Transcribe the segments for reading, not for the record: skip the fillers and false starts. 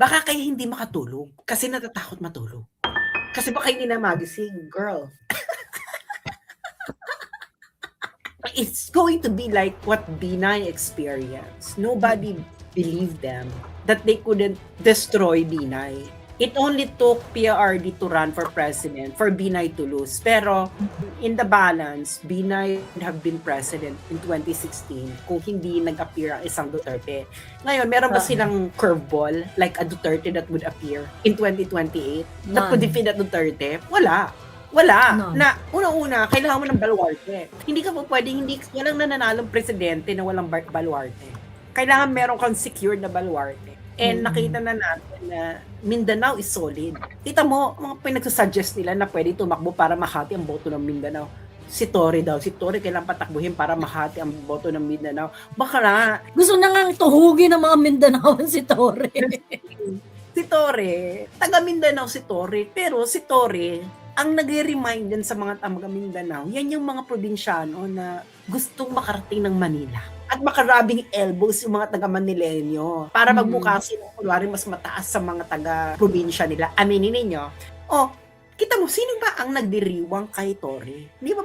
Baka kaya hindi makatulog kasi natatakot matulog. Kasi baka hindi na magising, girl. It's going to be like what Binay experienced. Nobody believed them that they couldn't destroy Binay. It only took PRD to run for president for Binay to lose. Pero in the balance, Binay would have been president in 2016 kung hindi nag-appear ang isang Duterte. Ngayon, meron ba silang curveball like a Duterte that would appear in 2028 that could defeat that Duterte? Wala. No. Na una-una, kailangan mo ng baluarte. Hindi ka po pwedeng, walang nananalong presidente na walang baluarte. Kailangan meron kang secured na baluarte. And nakita na natin na Mindanao is solid. Kita mo, mga pinagsusuggest nila na pwede tumakbo para mahati ang boto ng Mindanao. Si Torre daw. Si Torre kailangan patakbuhin para mahati ang boto ng Mindanao. Baka na. Gusto na nga tuhugin ng mga Mindanao si Torre. Si Torre, taga Mindanao si Torre. Pero si Torre, ang nag-remind din sa mga taga Mindanao, yan yung mga probinsyano na gustong makarating ng Manila. At makarabing elbows yung mga taga-Manileño para magbukasin ng kunwari mas mataas sa mga taga-probinsya nila. Aminin ninyo. Kita mo, sino ba ang nagdiriwang kay Torre? Hindi ba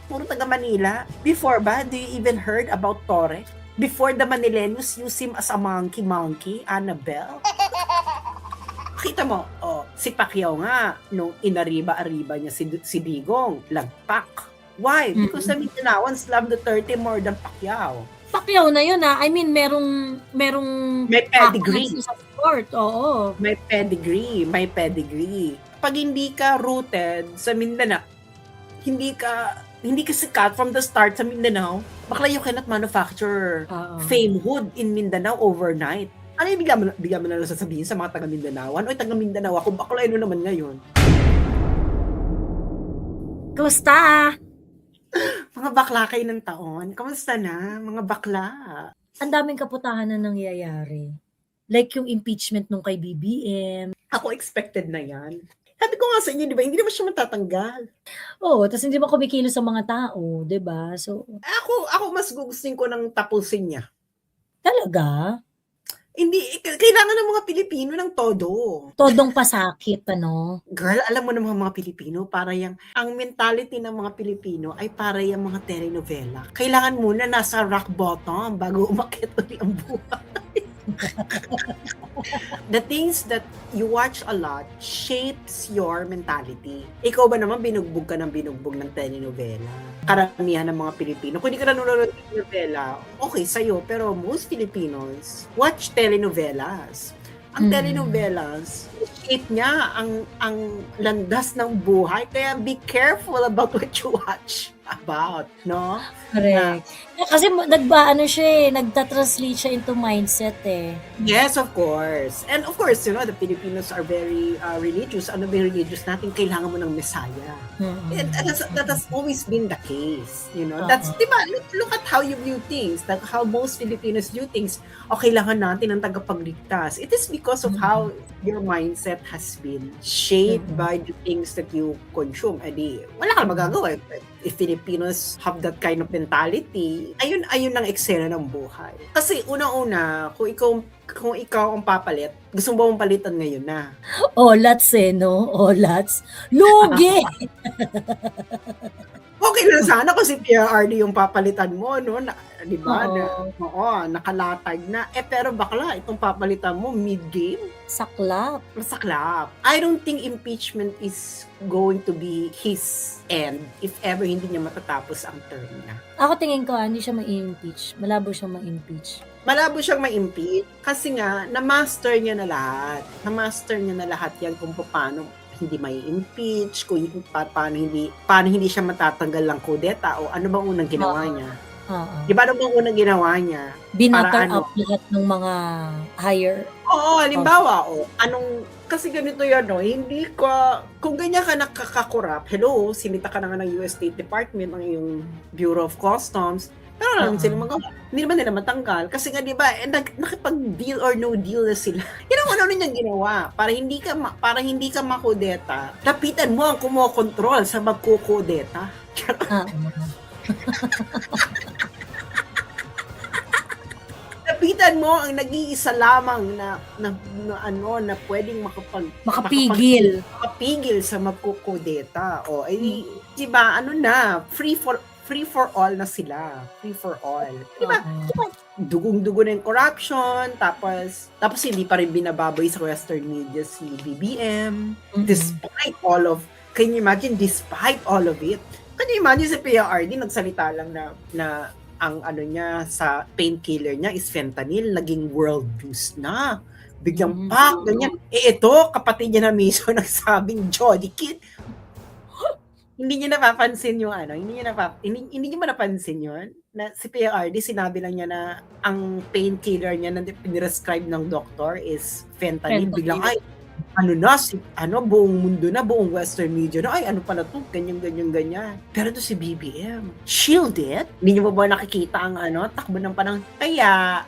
puro taga-Manila? Before ba, do you even heard about Torre? Before the Manileños use him as a monkey, Annabelle? Kita mo, si Pacquiao nga, nung inariba-ariba niya si Digong, lagpak. Why? Because the Mindanaoans love Duterte more than Pacquiao. Pacquiao na yun I mean, merong may pedigree. Sa sport, oo. May pedigree. Pag hindi ka rooted sa Mindanao, hindi ka sikat from the start sa Mindanao, bakla you cannot manufacture famehood in Mindanao overnight. Ano yung bigyan mo na lang sasabihin sa mga taga Mindanao? Oy, taga Mindanao ako, bakla ano naman ngayon? Kamusta? Mga bakla kayo ng taon. Kamusta na, mga bakla? Ang daming kaputahan na nangyayari. Like yung impeachment nung kay BBM. Ako expected na yan. Sabi ko nga sa inyo, di ba, hindi naman siya matatanggal. Oo, tapos hindi mo kumikilos sa mga tao, di ba? So, Ako mas gugustuhin ko ng tapusin niya. talaga? Hindi, kailangan ng mga Pilipino ng todo. Todong pasakit, ano? Girl, alam mo ng mga Pilipino, ang mentality ng mga Pilipino ay para yung mga telenovela. Kailangan muna nasa rock bottom bago umakyat ulit ang buhay. The things that you watch a lot shapes your mentality. Ikaw ba naman binugbog ka ng telenovela? Karamihan ng mga Pilipino. Kung hindi ka nanonood ng telenovela, okay sa'yo. Pero most Filipinos watch telenovelas. Ang telenovelas, shape niya ang landas ng buhay. Kaya be careful about what you watch about, no? Correct. Kasi nagta-translate siya into mindset eh. Yes, of course. And of course, the Filipinos are very religious. Ano ba yung religious natin? Kailangan mo ng Messiah. And that has always been the case. That's, diba, look at how you view things. That how most Filipinos view things. O kailangan natin ng tagapagligtas. It is because of how your mindset has been shaped by the things that you consume. Wala kang magagawa. If Filipinos have that kind of mentality, ayun ang eksena ng buhay. Kasi una-una, kung ikaw ang papalit, gusto mo ba mong palitan ngayon na? Olats no? Olats. Lugi! Okay na sana kasi PRD yung papalitan mo, no? Di ba? Nakalatag na. Pero bakla, itong papalitan mo mid-game? Saklap. Masaklap. I don't think impeachment is going to be his end if ever hindi niya matatapos ang term niya. Ako tingin ko, hindi siya ma-impeach. Malabo siyang ma-impeach. Malabo siyang ma-impeach kasi nga, na-master niya na lahat. Na-master niya na lahat yan kung paano hindi may impeach, kung paano hindi siya matatanggal ng kudeta o ano bang unang ginawa niya. Di ba ano bang unang ginawa niya? Binatter up lahat ng mga higher. Oo, halimbawa, kasi ganito yan, hindi ka, kung ganyan ka nakakakurap, hello, sinita ka na nga ng US State Department, ng yung Bureau of Customs, pero alam silang magawa. Hindi naman nila matanggal. Kasi nga, di ba, nakipag-deal or no deal na sila. Yan ang ano niyang ginawa. Para hindi ka makudeta, lapitan mo ang kumokontrol sa magkukudeta. Lapitan mo ang nag-iisa lamang na pwedeng Makapigil. makapigil sa magkukudeta. O, ay, di ba, free for all na sila. Free for all. Di ba? Oo. Dugong-dugo na yung corruption, tapos hindi pa rin binababoy sa Western media si BBM. Despite all of, can you imagine, despite all of it, can you imagine si PRD, nagsalita lang na ang ano niya sa painkiller niya is fentanyl, naging world news na. Biglang ganyan. Ito, kapatid niya na mismo nagsabing Jolly Kid. Hindi niyo napapansin yung hindi niyo ba napansin yun? Na si PRD, sinabi lang niya na ang painkiller niya na pinrescribe ng doktor is fentanyl. Biglang, buong mundo na, buong Western media na, ano pala to, ganyan. Pero to si BBM, shielded. Hindi niyo ba nakikita ang takbo ng panahon? Kaya,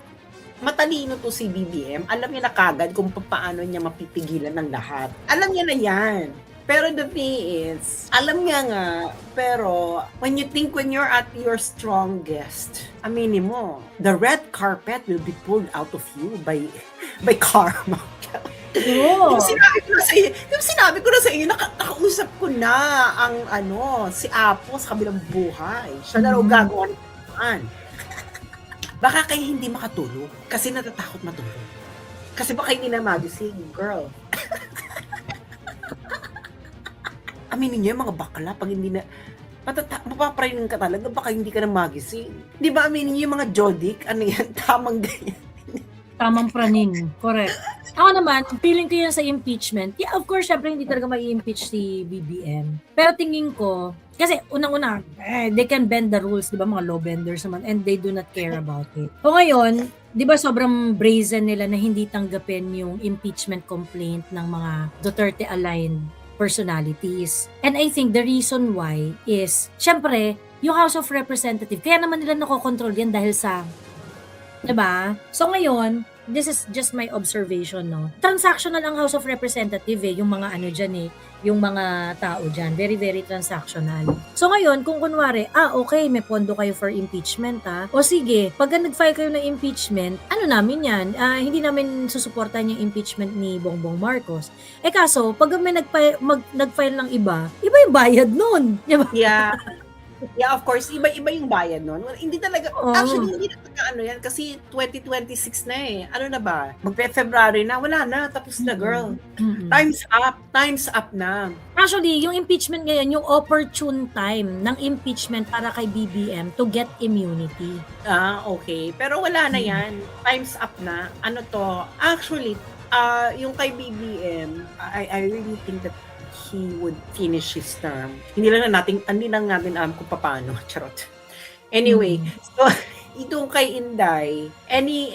matalino to si BBM. Alam niya na kagad kung paano niya mapipigilan ng lahat. Alam niya na yan. Pero the thing is, alam niya nga, pero when you're at your strongest, aminin mo, the red carpet will be pulled out of you by karma. Oo. Yung sinabi ko na sa iyo, nakausap ko na ang si Apo sa kabilang buhay. Siya na raw gagawa ng paraan. Baka kayo hindi makatulog kasi natatakot matulog. Kasi baka hindi na magising, girl. Aminin niyo yung mga bakla pag hindi na mapapraning ka talaga, baka hindi ka na magising. Di ba aminin niyo yung mga jodik? Ano yan? Tamang ganyan. Tamang praning. Correct. Ako naman, feeling ko yan sa impeachment. Yeah, of course, syempre hindi talaga mai-impeach si BBM. Pero tingin ko, kasi unang-una, they can bend the rules, di ba, mga law benders naman, and they do not care about it. O ngayon, di ba sobrang brazen nila na hindi tanggapin yung impeachment complaint ng mga Duterte-aligned personalities. And I think the reason why is, syempre, yung House of Representatives, kaya naman nila nakokontrol yan dahil sa, diba? So ngayon, this is just my observation, no? Transactional ang House of Representatives yung mga dyan yung mga tao dyan. Very, very transactional. So ngayon, kung kunwari, okay, may pondo kayo for impeachment, O sige, pag nag-file kayo ng impeachment, namin yan? Hindi namin susuportahan yung impeachment ni Bongbong Marcos. Kaso, pag may nag-file ng iba yung bayad nun. Diba? Yeah, of course, iba yung bayad nun. Well, hindi talaga, actually, hindi talaga yan, kasi 2026 na Ano na ba? Magpe-February na, wala na, tapos na, girl. Time's up na. Actually, yung impeachment ngayon, yung opportune time ng impeachment para kay BBM to get immunity. Okay. Pero wala na yan. Time's up na. Actually, yung kay BBM, I really think that he would finish his term. Hindi lang natin alam kung paano. Charot. Anyway, so itong kay Inday, any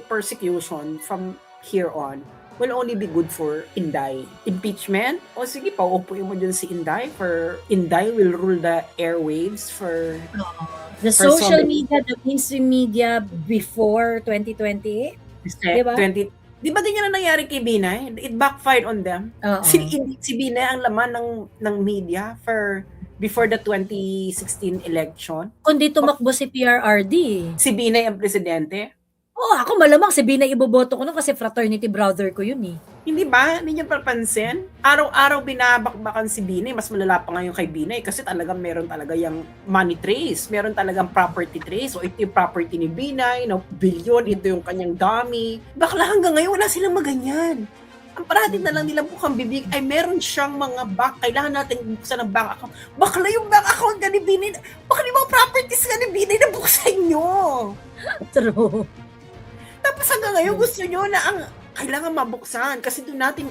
persecution from here on will only be good for Inday. Impeachment? O sige, pauupuin mo dyan si Inday for Inday will rule the airwaves for the social media, the mainstream media before 2028. Diba? Di ba ganyan na nangyari kay Binay? It backfired on them. Si Binay ang laman ng media before the 2016 election. Kundi tumakbo si PRRD. Si Binay ang presidente. Ako malamang si Binay iboboto ko nun kasi fraternity brother ko yun Hindi ba? Hindi niyo papansin? Araw-araw binabakbakan si Binay. Mas malala pa ngayon kay Binay kasi talagang meron talaga yung money trace. Meron talagang property trace. O ito yung property ni Binay, billion, ito yung kanyang dami. Bakla hanggang ngayon, wala silang maganyan. Ang parating na lang nila bukang bibig ay meron siyang mga kailangan natin buksan ng bank account. Bakla yung bank account ka ni Binay. Baka yung mga properties ka ni Binay na buksan nyo. True. Tapos hanggang ngayon gusto nyo na ang kailangan mabuksan kasi doon natin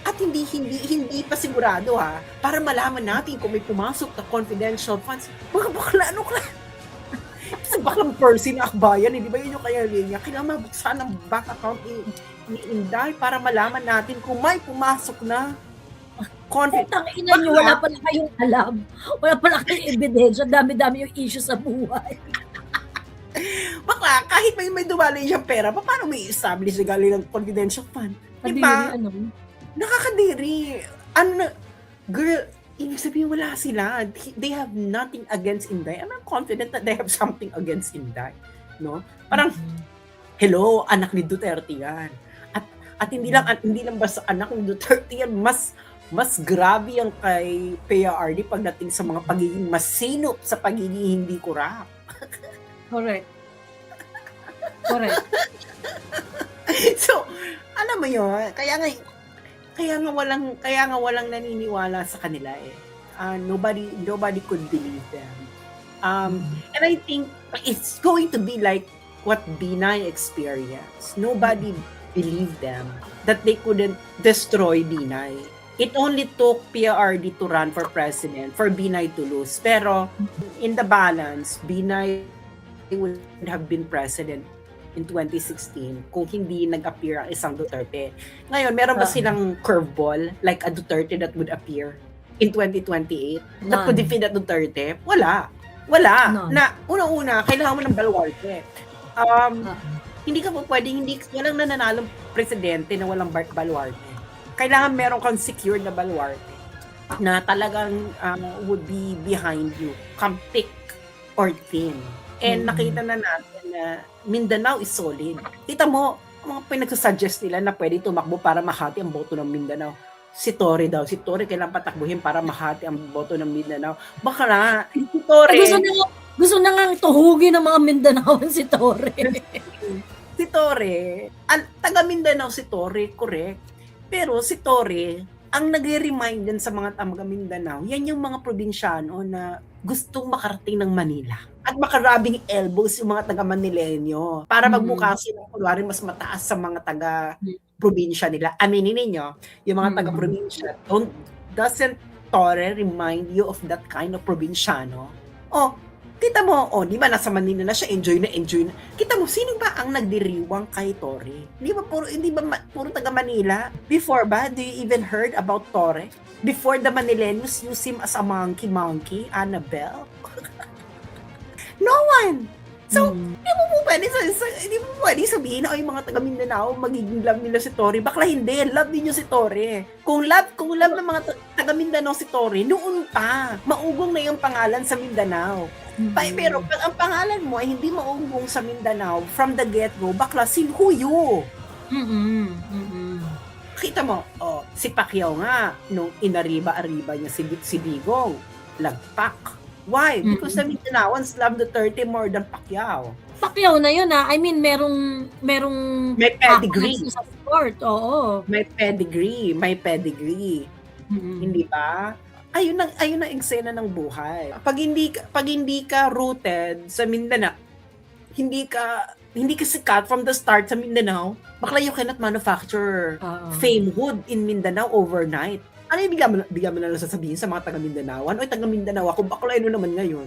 at hindi pa sigurado para malaman natin kung may pumasok na confidential funds. Mga bakla, sa baklang person na akbayan, di ba yun yung kaya linya? Kailangan mabuksan ang bank account ni Inday para malaman natin kung may pumasok na Ina nyo, wala pala kayong alam. Wala pala kayong ebidensya. Dami-dami yung issue sa buhay. Bakla, kahit may dumali siyang pera, paano may establish na galing ng confidential fund? Diba? Nakakadiri. Girl, ibig sabihin wala sila. They have nothing against Inday. I'm confident that they have something against Inday. No? Parang, Mm. hello, anak ni Duterte yan. At hindi lang basta anak ni Duterte yan, mas grabe yan kay PRD pagdating sa mga pagiging masinop sa pagiging hindi kurap. Correct. Correct. So, alam mo yun, kaya nga walang naniniwala sa kanila eh. Nobody could believe them. And I think it's going to be like what Binay experienced. Nobody believed them that they couldn't destroy Binay. It only took PRD to run for president for Binay to lose. Pero in the balance, Binay would have been president in 2016 kung hindi nag-appear ang isang Duterte. Ngayon, meron ba silang curveball like a Duterte that would appear in 2028 that could defeat that Duterte? Wala. None. Na una-una, kailangan mo ng baluarte. Hindi ka po pwedeng, walang nananalong presidente na walang baluarte. Kailangan meron kang secured na baluarte na talagang would be behind you, come thick or thin. And nakita na natin na Mindanao is solid. Kita mo, mga pinagsusuggest nila na pwede tumakbo para mahati ang boto ng Mindanao. Si Torre daw. Si Torre kailangan patakbuhin para mahati ang boto ng Mindanao. Baka na, si Torre... Gusto na nga tuhugin ng mga Mindanaoan si Torre. Si Torre, taga Mindanao si Torre, correct. Pero si Torre, ang nag-remind din sa mga taga Mindanao, yan yung mga probinsyano na gustong makarating ng Manila. At makarabing elbows yung mga taga Manileño para magmukha sila kunwari mas mataas sa mga taga probinsya nila. Aminin ninyo, yung mga taga probinsya, doesn't Torre remind you of that kind of probinsyano? Oh, kita mo, di ba nasa Manila na siya, enjoy na. Kita mo, sino ba ang nagdiriwang kay Torre? Hindi ba puro taga Manila? Before ba, do you even heard about Torre? Before the Manileños use him as a monkey, Annabelle? No one! So, hindi mo pwede sabihin na yung mga taga Mindanao magiging love nila si Torre. Bakla hindi, love din si Torre. Kung love ng mga taga Mindanao si Torre, noon pa, maugong na yung pangalan sa Mindanao. Pero pag ang pangalan mo ay hindi maugong sa Mindanao from the get-go, bakla sinhuyo. Kita mo, si Pacquiao nga, nung inariba-ariba niya si Digong, lagpak. Why? Because the Mindanaoans love Duterte more than Pacquiao. Pacquiao na yun I mean, merong may pedigree. Sa sport, oo. May pedigree. Hindi ba? Ayun ang eksena ng buhay. Pag hindi ka rooted sa Mindanao, hindi ka sikat from the start sa Mindanao, bakla you cannot manufacture famehood in Mindanao overnight. Ano yung bigyan mo na lang sasabihin sa mga taga Mindanao? Taga Mindanao ako, bakla naman ngayon.